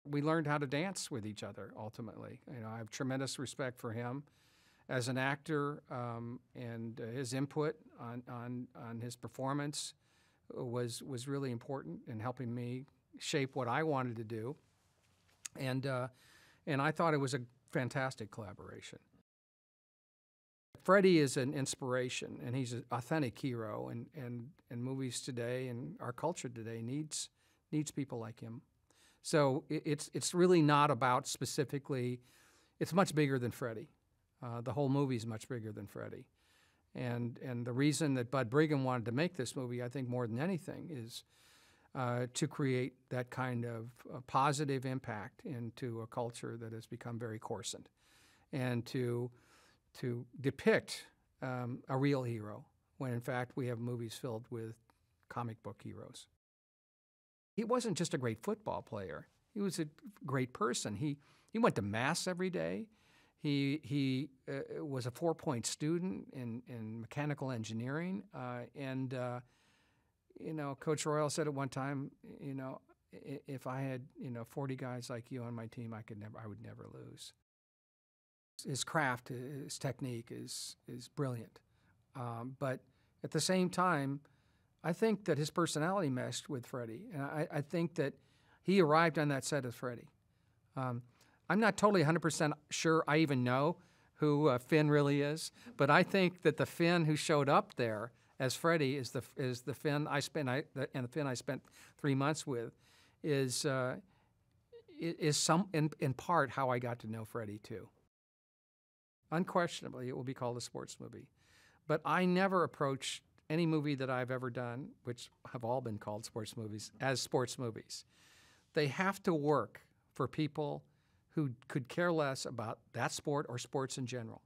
We learned how to dance with each other, ultimately. I have tremendous respect for him as an actor, and his input on his performance was really important in helping me shape what I wanted to do. And I thought it was a fantastic collaboration. Freddie is an inspiration, and he's an authentic hero, and movies today and our culture today needs people like him. So it's really not about specifically. It's much bigger than Freddie. The whole movie is much bigger than Freddie, and the reason that Bud Brigham wanted to make this movie, I think more than anything, is to create that kind of positive impact into a culture that has become very coarsened, and to depict a real hero when in fact we have movies filled with comic book heroes. He wasn't just a great football player. He was a great person. He went to mass every day. He was a 4-point student in mechanical engineering. Coach Royal said at one time, if I had 40 guys like you on my team, I would never lose. His craft, his technique is brilliant, but at the same time, I think that his personality meshed with Freddie, and I think that he arrived on that set as Freddie. I'm not totally 100% sure I even know who Finn really is, but I think that the Finn who showed up there as Freddie is the Finn I spent and the Finn I spent 3 months with is in part how I got to know Freddie too. Unquestionably, it will be called a sports movie, but I never approached any movie that I've ever done, which have all been called sports movies, as sports movies. They have to work for people who could care less about that sport or sports in general.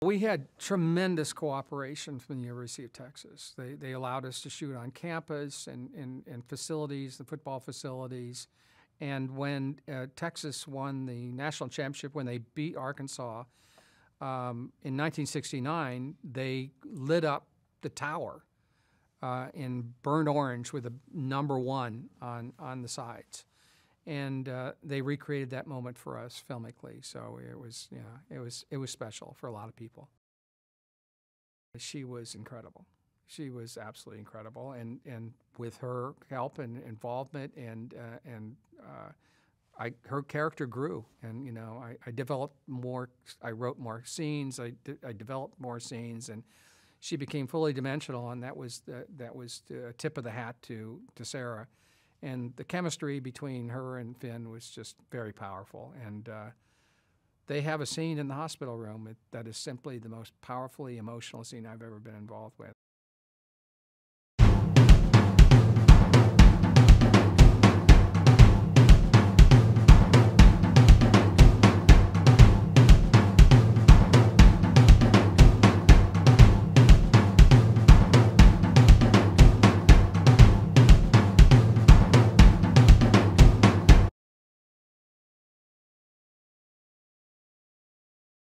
We had tremendous cooperation from the University of Texas. They allowed us to shoot on campus and facilities, the football facilities. And when Texas won the national championship, when they beat Arkansas in 1969, they lit up the tower in burnt orange with a number 1 on the sides, and they recreated that moment for us filmically. So it was special for a lot of people. She was incredible. She was absolutely incredible, and with her help and involvement, her character grew, and I developed more. I wrote more scenes. I developed more scenes, and she became fully dimensional, and that was the tip of the hat to Sarah, and the chemistry between her and Finn was just very powerful. And they have a scene in the hospital room that is simply the most powerfully emotional scene I've ever been involved with.